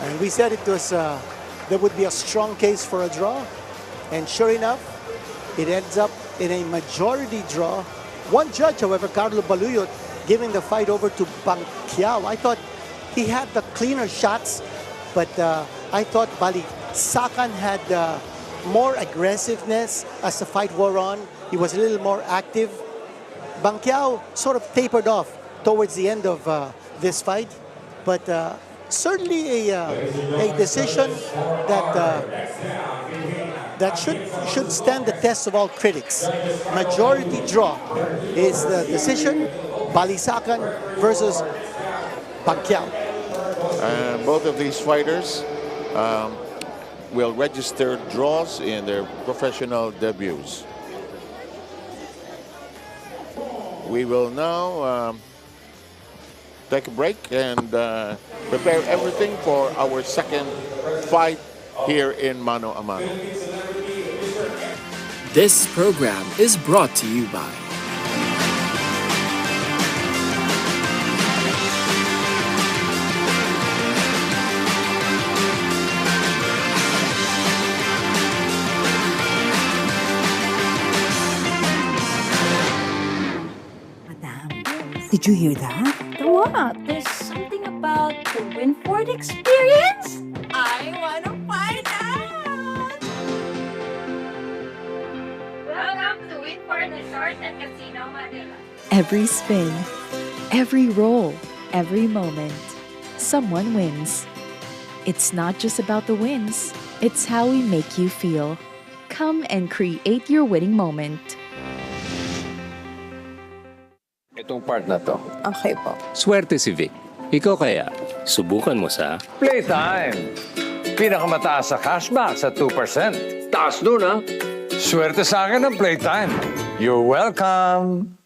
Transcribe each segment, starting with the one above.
And we said it was there would be a strong case for a draw. And sure enough, it ends up in a majority draw. One judge, however, Carlo Baluyot, giving the fight over to Pacquiao. I thought he had the cleaner shots, but I thought Balisacan had more aggressiveness as the fight wore on. He was a little more active. Pacquiao sort of tapered off towards the end of this fight, but certainly a decision that should stand the test of all critics. Majority draw is the decision. Balisacan versus Pacquiao. Both of these fighters will register draws in their professional debuts. We will now take a break and prepare everything for our second fight here in Mano a Mano. This program is brought to you by Did you hear that? The what? There's something about the Winford experience? I want to find out! Welcome to Winford Resort and Casino, Manila. Every spin, every roll, every moment, someone wins. It's not just about the wins, it's how we make you feel. Come and create your winning moment. Itong part na to. Okay po. Swerte si Vic. Ikaw kaya, subukan mo sa Playtime. Pinakamataas sa cashback sa 2%. Taas nun, ha? Swerte sa akin ng Playtime. You're welcome.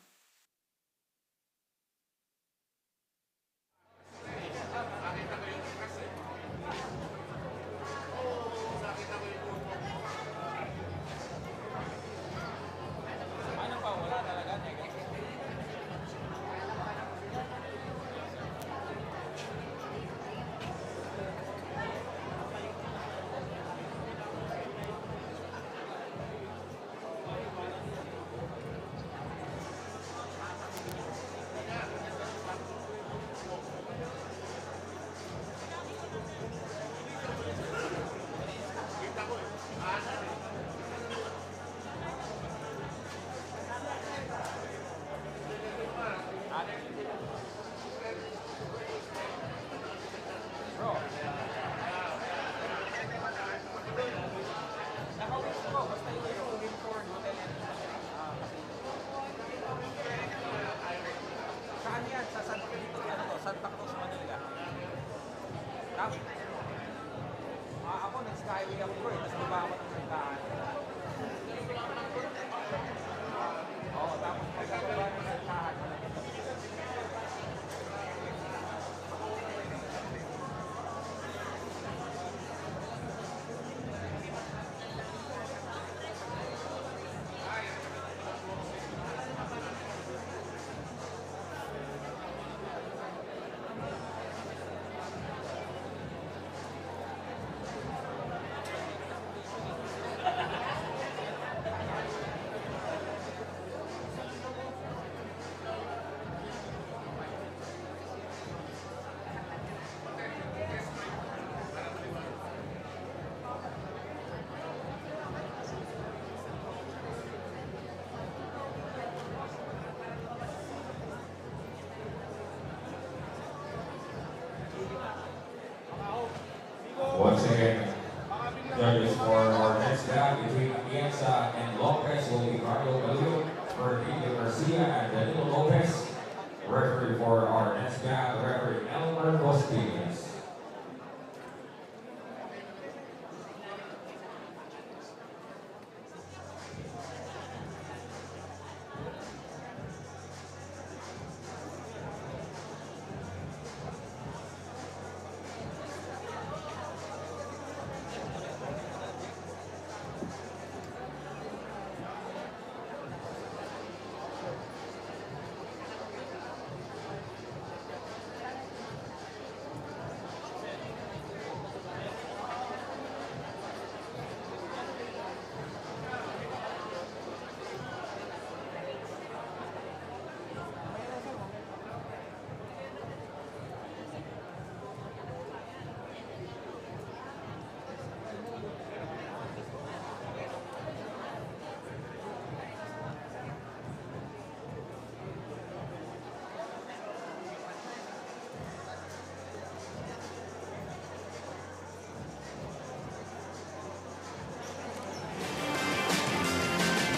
Once again, judges for our next bout between Atienza and Lopez will be Carlo Baluyot for Enrique Garcia and Danilo Lopez. Referee for our next bout, referee Elmer Costillas.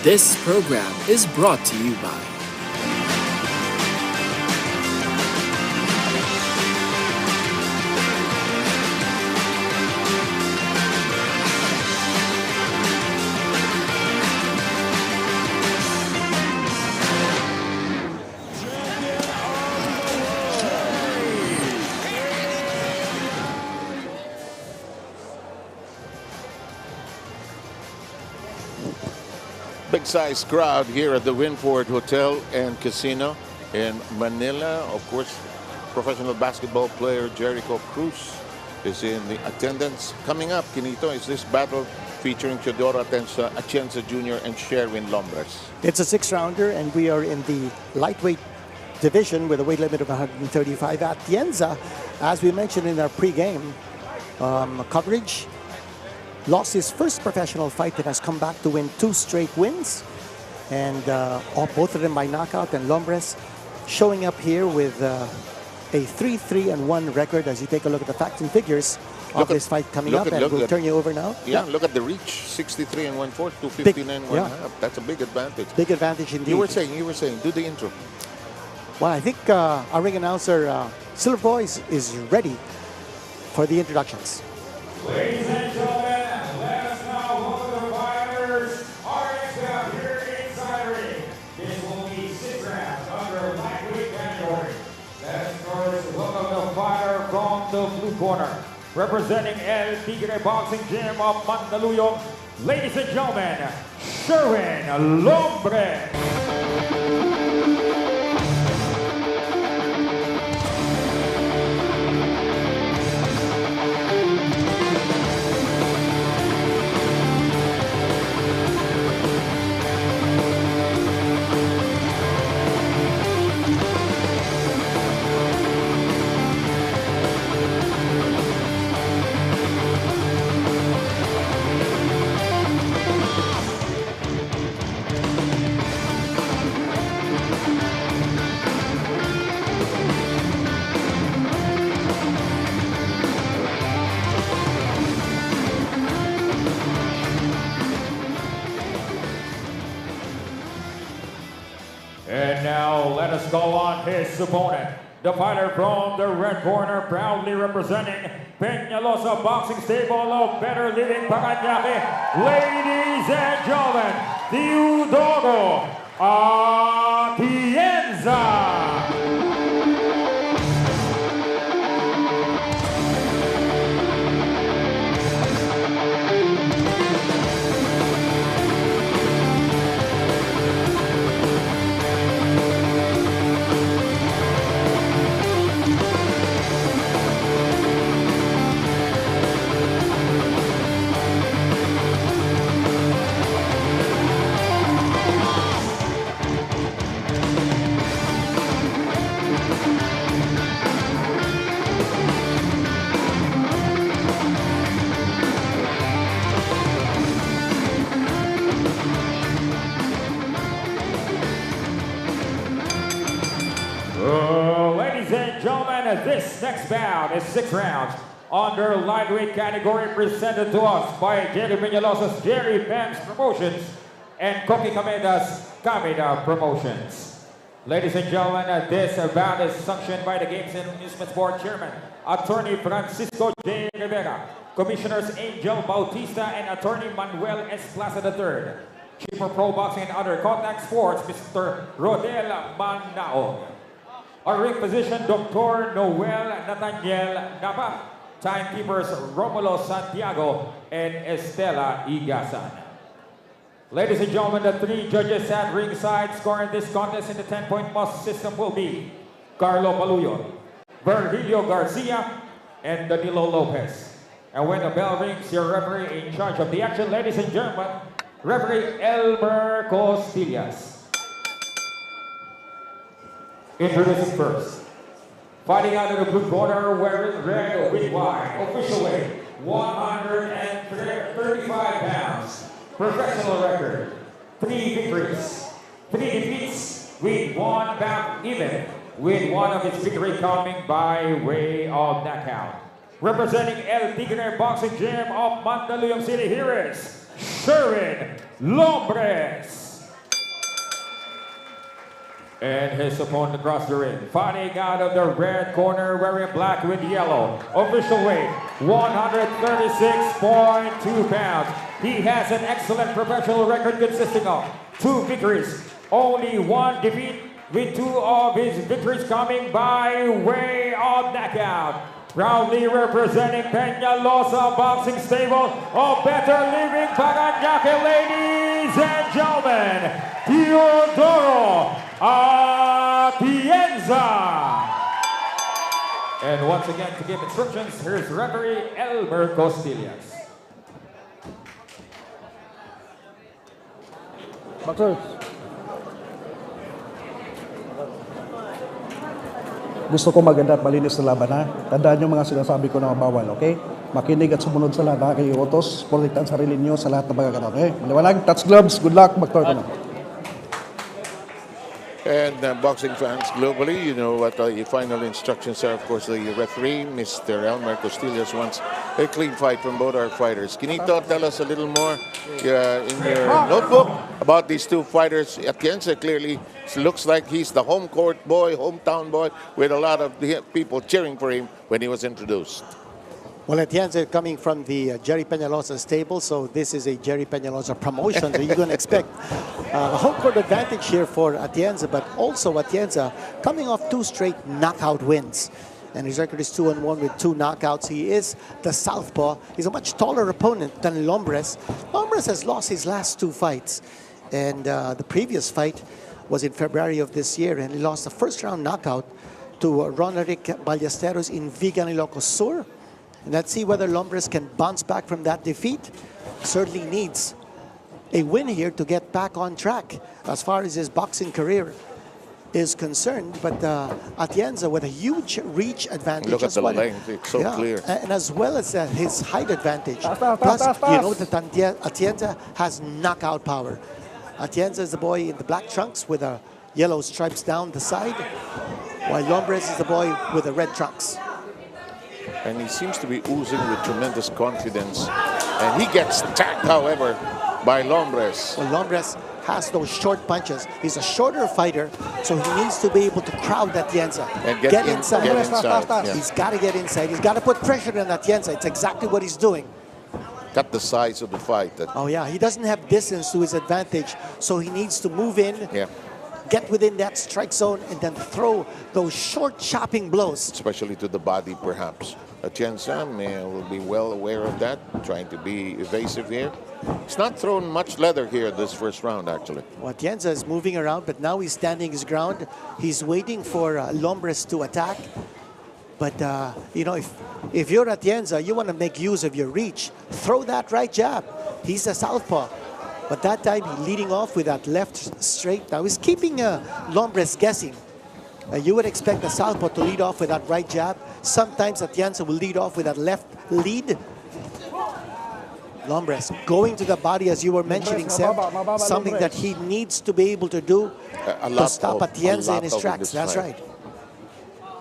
This program is brought to you by Big-sized crowd here at the Winford Hotel and Casino in Manila. Of course, professional basketball player Jericho Cruz is in the attendance. Coming up, Kinito, is this battle featuring Teodoro Atienza Jr. and Sherwin Lombres. It's a 6-rounder, and we are in the lightweight division with a weight limit of 135. Atienza, as we mentioned in our pre-game coverage, lost his first professional fight and has come back to win 2 straight wins, and both of them by knockout. And Lombres showing up here with a 3-3-1 record. As you take a look at the facts and figures of this fight coming up, and we'll turn you over now. Yeah, look at the reach: 63 1/4, 259 1/2. That's a big advantage. Big advantage indeed. You were saying, do the intro. Well, I think our ring announcer Silver Voice is ready for the introductions. Ladies and gentlemen, let us now welcome the fighters. Our next bout here inside the ring. This will be 6 rounds under lightweight category. Let us first welcome the fighter from the blue corner, representing El Tigre Boxing Gym of Mandaluyong. Ladies and gentlemen, Sherwin Lombres. And now let us call on his opponent, the fighter from the red corner, proudly representing Peñalosa Boxing Stable of Better Living, Parañaque. Ladies and gentlemen, Teodoro Atienza. Ladies and gentlemen, this next bout is 6 rounds under lightweight category, presented to us by Jerry Peñalosa's Jerry Benz Promotions and Koki Kameda's Kameda Promotions. Ladies and gentlemen, this bout is sanctioned by the Games and Amusement Board Chairman, Attorney Francisco J. Rivera, Commissioners Angel Bautista and Attorney Manuel S. Plaza III, Chief of Pro Boxing and Other Contact Sports, Mr. Rodel Manao. Our ring position, Dr. Noel Nathaniel Napa. Timekeepers, Romulo Santiago and Estela Igasan. Ladies and gentlemen, the 3 judges at ringside scoring this contest in the 10-point must system will be Carlo Baluyo, Virgilio Garcia, and Danilo Lopez. And when the bell rings, your referee in charge of the action, ladies and gentlemen, referee Elmer Costillas. Introducing first, fighting out of the blue corner, wearing red with white, official weight 135 pounds, professional record 3 victories, 3 defeats, with 1 bout even, with 1 of its victory coming by way of knockout. Representing El Tigre Boxing Gym of Mandaluyong City, here is Sherwin Lombres. And his opponent across the ring, fighting out of the red corner, wearing black with yellow. Official weight, 136.2 pounds. He has an excellent professional record consisting of 2 victories, only 1 defeat, with 2 of his victories coming by way of knockout. Proudly representing Peñalosa Boxing Stable of Better Living Parañaque, ladies and gentlemen, Teodoro Atienza. And once again, to give instructions, here's referee Elmer Costillas. Boxers. Gusto ko maganda at malinis na laban, ha? Tandaan yung mga sinasabi ko na bawal, okay? Makinig at sumunod sa lahat, ha? Kayo utos, protektahan sarili niyo sa lahat ng pagkakataon, okay? Maliwalag, touch gloves, good luck, magturo na. And boxing fans globally, you know what the final instructions are. Of course, the referee, Mr. Elmer Costillas, wants a clean fight from both our fighters. Can you tell us a little more in your notebook about these 2 fighters? Atienza clearly looks like he's the home court boy, hometown boy, with a lot of people cheering for him when he was introduced. Well, Atienza coming from the Jerry Peñalosa stable, so this is a Jerry Peñalosa promotion, so you're going to expect a home court advantage here for Atienza, but also Atienza coming off 2 straight knockout wins. And his record is 2-1 with 2 knockouts. He is the southpaw. He's a much taller opponent than Lombres. Lombres has lost his last 2 fights, and the previous fight was in February of this year, and he lost the first-round knockout to Roneric Ballesteros in Vigan, Ilocos Sur. And let's see whether Lombres can bounce back from that defeat. Certainly needs a win here to get back on track as far as his boxing career is concerned. But Atienza with a huge reach advantage. Look at the length, it's so clear. And as well as his height advantage. Plus, you know that Atienza has knockout power. Atienza is the boy in the black trunks with the yellow stripes down the side, while Lombres is the boy with the red trunks. And he seems to be oozing with tremendous confidence. And he gets tagged, however, by Lombres. Well, Lombres has those short punches. He's a shorter fighter, so he needs to be able to crowd Atienza. And get inside. Yeah. He's got to get inside. He's got to put pressure on Atienza. It's exactly what he's doing. Cut the size of the fight. Oh, yeah. He doesn't have distance to his advantage, so he needs to move in. Yeah. Get within that strike zone and then throw those short chopping blows. Especially to the body, perhaps. Atienza will be well aware of that, trying to be evasive here. He's not thrown much leather here this first round, actually. Well, Atienza is moving around, but now he's standing his ground. He's waiting for Lombres to attack. But, you know, if you're Atienza, you want to make use of your reach. Throw that right jab. He's a southpaw. But that time, he's leading off with that left straight. Now, he's keeping Lombres guessing. You would expect the southpaw to lead off with that right jab. Sometimes Atienza will lead off with that left lead. Lombres going to the body, as you were mentioning, Seb, something that he needs to be able to do to stop Atienza in his tracks. That's right.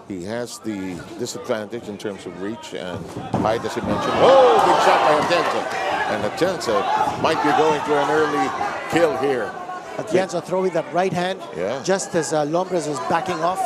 He has the disadvantage in terms of reach and height, as you mentioned. Oh, big shot by Atienza. And Atienza might be going for an early kill here. Atienza throwing that right hand just as Lombres was backing off.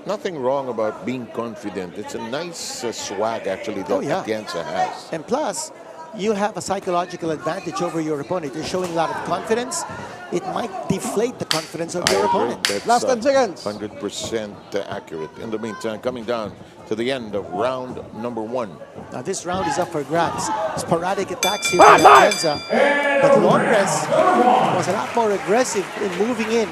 Nothing wrong about being confident. It's a nice swag, actually, that Atienza has. And plus, you have a psychological advantage over your opponent. You're showing a lot of confidence. It might deflate the confidence of your opponent. That's, last 10 seconds. 100% accurate. In the meantime, coming down to the end of round number 1. Now this round is up for grabs. Sporadic attacks here by Atienza. But Lombres was a lot more aggressive in moving in